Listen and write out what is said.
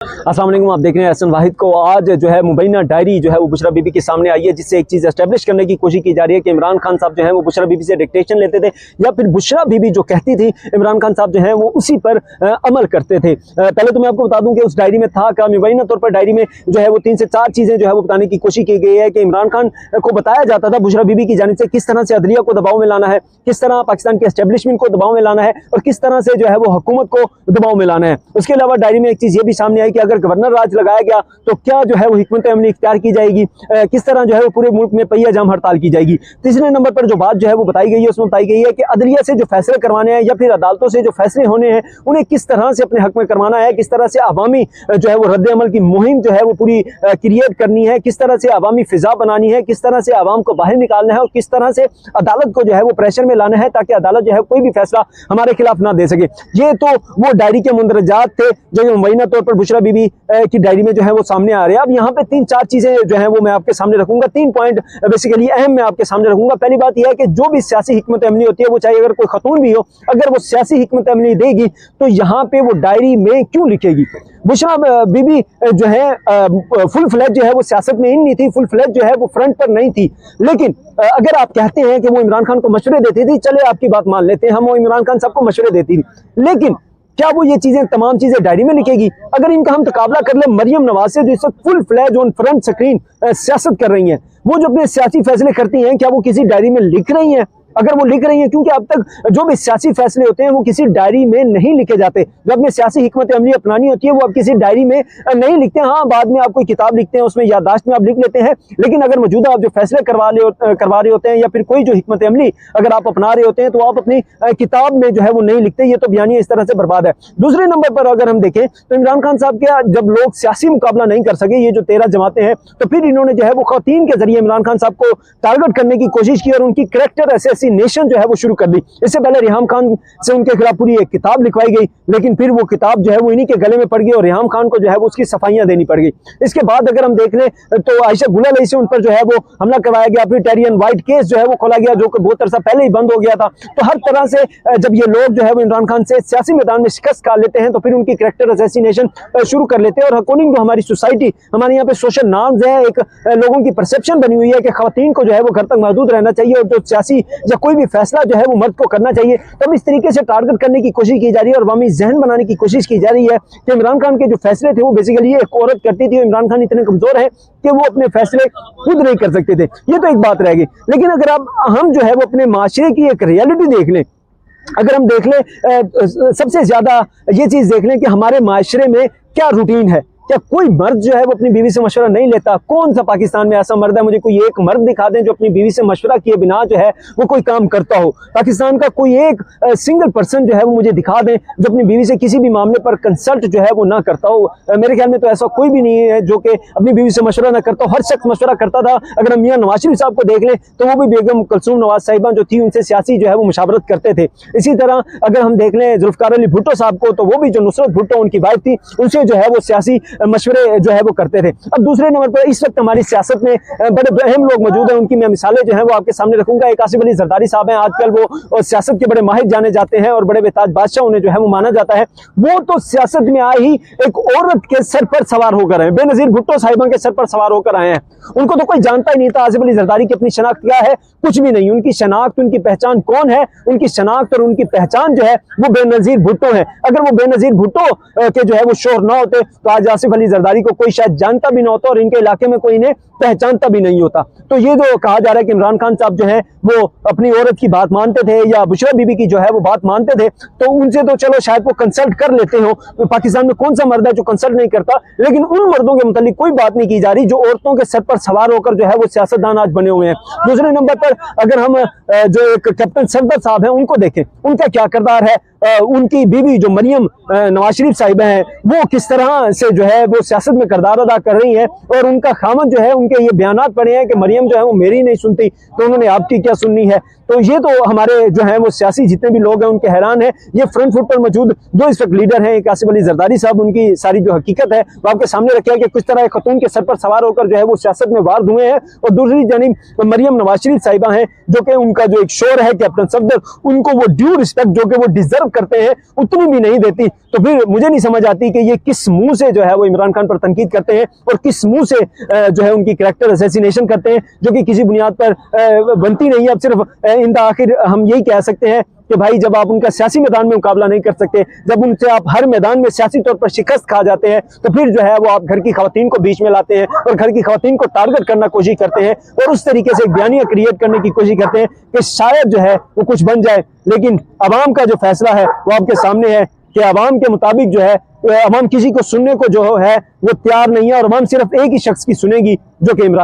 अस्सलाम वालेकुम, आप देख रहे हैं एहसन वाहिद को। आज जो है मुबैना डायरी जो है वो बुशरा बीबी के सामने आई है, जिससे एक चीज़ एस्टेब्लिश करने की कोशिश की जा रही है कि इमरान खान साहब जो है वो बुशरा बीबी से डिक्टेशन लेते थे, या फिर बुशरा बीबी जो कहती थी इमरान खान साहब जो है वो उसी पर अमल करते थे। पहले तो मैं आपको बता दूं कि उस डायरी में था क्या। मुबैना तौर पर डायरी में जो है वो 3 से 4 चीज़ें जो है वो बताने की कोशिश की गई है कि इमरान खान को बताया जाता था बुशरा बीबी की जानिब से किस तरह से अदलिया को दबाव में लाना है, किस तरह पाकिस्तान के एस्टेब्लिशमेंट को दबाव में लाना है और किस तरह से जो है वो हुकूमत को दबाव में लाना है। उसके अलावा डायरी में एक चीज़ ये भी सामने आई कि अगर गवर्नर राज लगाया गया तो क्या जो है वो हिकमत अमली इख्तियार की जाएगी, किस तरह जो है वो पूरे मुल्क में पहिया जाम हड़ताल की जाएगी। तीसरे नंबर पर जो बात जो है वो बताई गई है उसमें बताई गई है कि अदलिया से जो फैसले करवाने हैं या फिर अदालतों से जो फैसले होने हैं उन्हें किस तरह से अपने हक में करवाना है, किस तरह से अवामी जो है वो रद्द अमल की मुहिम जो है वो पूरी क्रिएट करनी है, किस तरह से अवामी फिजा बनानी है, किस तरह से अवाम को बाहर निकालना है और किस तरह से अदालत को जो है वो प्रेशर में लाना है ताकि अदालत जो है कोई भी फैसला हमारे खिलाफ ना दे सके। ये तो वो डायरी के मुंदरजात थे जो मुबैना तौर पर बुशरा बीबी की डायरी में जो है वो सामने आ रहे हैं। अब यहाँ पे 3-4 चीजें जो है वो मैं आपके सामने रखूंगा, 3 पॉइंट बेसिकली अहम मैं आपके सामने रखूंगा। पहली बात यह है कि जो भी सियासी हिकमत अमली होती है वो चाहे अगर कोई खतून भी हो, अगर वो सियासी हिकमत अमली देगी तो यहाँ पे वो डायरी में क्यों लिखेगी। बुशरा बीबी जो है फुल फ्लैज जो है वो सियासत में इन नहीं थी, फुल फ्लैज जो है वो फ्रंट पर नहीं थी। लेकिन अगर आप कहते हैं कि वो इमरान खान को मशवरे देती थी, चले आपकी बात मान लेते हैं, हम वो इमरान खान साहब को मशवरे देती थी, लेकिन क्या वो ये चीजें तमाम चीजें डायरी में लिखेगी। अगर इनका हम तकाबला कर ले मरियम नवाज से जो इस वक्त full fledge on front screen सियासत कर रही हैं, वो जो अपने सियासी फैसले करती हैं क्या वो किसी डायरी में लिख रही हैं? अगर वो लिख रही हैं, क्योंकि अब तक जो भी सियासी फैसले होते हैं वो किसी डायरी में नहीं लिखे जाते। जो अपने सियासी हिकमत अमली अपनानी होती है वो अब किसी डायरी में नहीं लिखते हैं। हाँ, बाद में आप कोई किताब लिखते हैं, उसमें याददाश्त में आप लिख लेते हैं, लेकिन अगर मौजूदा आप जो फैसले करवा रहे होते हैं या फिर कोई जो हिकमत अमली अगर आप अपना रहे होते हैं तो आप अपनी किताब में जो है वो नहीं लिखते। ये तो बयानी इस तरह से बर्बाद है। दूसरे नंबर पर अगर हम देखें तो इमरान खान साहब के जब लोग सियासी मुकाबला नहीं कर सके, ये जो 13 जमातें हैं, तो फिर इन्होंने जो है वो खवातीन के जरिए इमरान खान साहब को टारगेट करने की कोशिश की और उनकी करैक्टर असैसिनेशन जो है वो शुरू कर दी। इससे पहले रिहाम खान से उनके खिलाफ पूरी एक किताब लिखवाई गई, लेकिन फिर वो किताब जो है वो इन्हीं के गले में पड़ गई और रिहाम खान को जो है वो उसकी सफाइयां देनी पड़ गई। इसके बाद अगर हम देख लें तो आयशा गुल अलई से उन पर जो है वो हमला करवाया गया, फिर टेरियन वाइट केस जो है वो खोला गया जो कि बहुत अरसा पहले ही बंद हो गया था। तो हर तरह से जब ये लोग जो है वो इमरान खान से सियासी मैदान में शिकस्त खा लेते हैं तो फिर उनकी करैक्टर असैसिनेशन शुरू कर लेते हैं। और अकॉर्डिंग टू हमारी सोसाइटी, हमारे यहाँ पे सोशल नॉर्म्स है, एक लोगों की परसेप्शन बनी हुई है कि खवातीन को जो है वो घर तक महदूद रहना चाहिए और जो सियासी या कोई भी फैसला जो है वो मर्द को करना चाहिए। तब इस तरीके से टारगेट करने की कोशिश की जा रही है और अवामी जहन बनाने की कोशिश की जा रही है कि इमरान खान के जो फैसले थे वो बेसिकली एक औरत करती थी, इमरान खान इतने कमजोर है कि वो अपने फैसले खुद नहीं कर सकते थे। ये तो एक बात रह गई। लेकिन अगर अब हम जो है वो अपने माशरे की एक रियलिटी देख लें, अगर हम देख लें सबसे ज्यादा ये चीज देख लें कि हमारे माशरे में क्या रूटीन है। क्या कोई मर्द जो है वो अपनी बीवी से मशवरा नहीं लेता? कौन सा पाकिस्तान में ऐसा मर्द है, मुझे कोई एक मर्द दिखा दें जो अपनी बीवी से मशवरा किए बिना जो है वो कोई काम करता हो। पाकिस्तान का कोई एक सिंगल पर्सन जो है वो मुझे दिखा दें जो अपनी बीवी से किसी भी मामले पर कंसल्ट जो है वो ना करता हो। मेरे ख्याल में तो ऐसा कोई भी नहीं है जो कि अपनी बीवी से मशवरा ना करता हो। हर शख्स मशवरा करता था। अगर हम मियां नवाज शरीफ साहब को देख लें तो वो भी बेगम कुलसूम नवाज साहिबा जो थी उनसे सियासी जो है वो मुशावरत करते थे। इसी तरह अगर हम देख लें जुल्फकार अली भुट्टो साहब को, तो वो भी जो नुसरत भुट्टो उनकी वाइफ थी, उनसे जो है वो सियासी मशवरे जो है वो करते थे। अब दूसरे नंबर पर इस वक्त हमारी सियासत में बड़े अहम लोग मौजूद हैं, उनकी मैं मिसालें जो है वो आपके सामने रखूंगा। एक आसिफ अली जरदारी साहब हैं, आजकल वो सियासत के बड़े माहिर जाने जाते हैं और बड़े बेताज बादशाह उन्हें जो है वो माना जाता है। वो तो सियासत में आए ही एक औरत के सर पर सवार होकर आए, बेनजीर भुट्टो साहिबा के सर पर सवार होकर आए हैं। उनको तो कोई जानता ही नहीं था आसिफ अली जरदारी की अपनी शनाख्त क्या है, कुछ भी नहीं। उनकी शनाख्त, उनकी पहचान कौन है, उनकी शनाख्त और उनकी पहचान जो है वो बेनजीर भुट्टो है। अगर वो बेनजीर भुट्टो के जो है वो शोर ना होते तो आज आसिफ अली जरदारी को कोई शायद जानता भी ना होता और इनके इलाके में कोई इन्हें पहचानता भी नहीं होता। तो ये जो कहा जा रहा है कि इमरान खान साहब जो है वो अपनी औरत की बात मानते थे या बुशरा बीबी की जो है वो बात मानते थे, तो उनसे तो चलो शायद वो कंसल्ट कर लेते हो। तो पाकिस्तान में कौन सा मर्द है जो कंसल्ट नहीं करता? लेकिन उन मर्दों के मुतालिक कोई बात नहीं की जा रही जो औरतों के सर पर सवार होकर जो है वो सियासतदान आज बने हुए हैं। दूसरे नंबर पर अगर हम जो एक कैप्टन सरदार साहब हैं उनको देखें, उनका क्या किरदार है। उनकी बीवी जो मरियम नवाज शरीफ साहिबा हैं वो किस तरह से जो है वो सियासत में किरदार अदा कर रही हैं और उनका खामन जो है उनके ये बयानात पड़े हैं कि मरियम जो है वो मेरी नहीं सुनती तो उन्होंने आपकी क्या सुननी है। तो ये तो हमारे जो है वो सियासी जितने भी लोग हैं उनके हैरान है। ये फ्रंट फुट पर मौजूद जो इस वक्त लीडर हैं एक आसिफ अली जरदारी साहब, उनकी सारी जो हकीकत है वो आपके सामने रखी है कि किस तरह खतून के सर पर सवार होकर जो है वो सियासत में वार हुए हैं। और दूसरी जानिब मरियम नवाज शरीफ साहिबा हैं जो कि उनका जो एक शोर है कैप्टन सफदर, उनको वो ड्यू रिस्पेक्ट जो कि वो डिजर्व करते हैं उतनी भी नहीं देती। तो फिर मुझे नहीं समझ आती कि ये किस मुंह से जो है वो इमरान खान पर तनकीद करते हैं और किस मुंह से जो है उनकी कैरेक्टर असैसिनेशन करते हैं, जो कि किसी बुनियाद पर बनती नहीं है। अब सिर्फ इन आखिर हम यही कह सकते हैं कि भाई जब आप उनका सियासी मैदान में मुकाबला नहीं कर सकते, जब उनसे आप हर मैदान में सियासी तौर पर शिकस्त खा जाते हैं, तो फिर जो है वो आप घर की खवातीन को बीच में लाते हैं और घर की खवातीन को टारगेट करना कोशिश करते हैं और उस तरीके से एक बयानिया क्रिएट करने की कोशिश करते हैं कि शायद जो है वो कुछ बन जाए। लेकिन अवाम का जो फैसला है वो आपके सामने है कि अवाम के मुताबिक जो है अवाम किसी को सुनने को जो है वो तैयार नहीं है और अवाम सिर्फ एक ही शख्स की सुनेगी, जो कि इमरान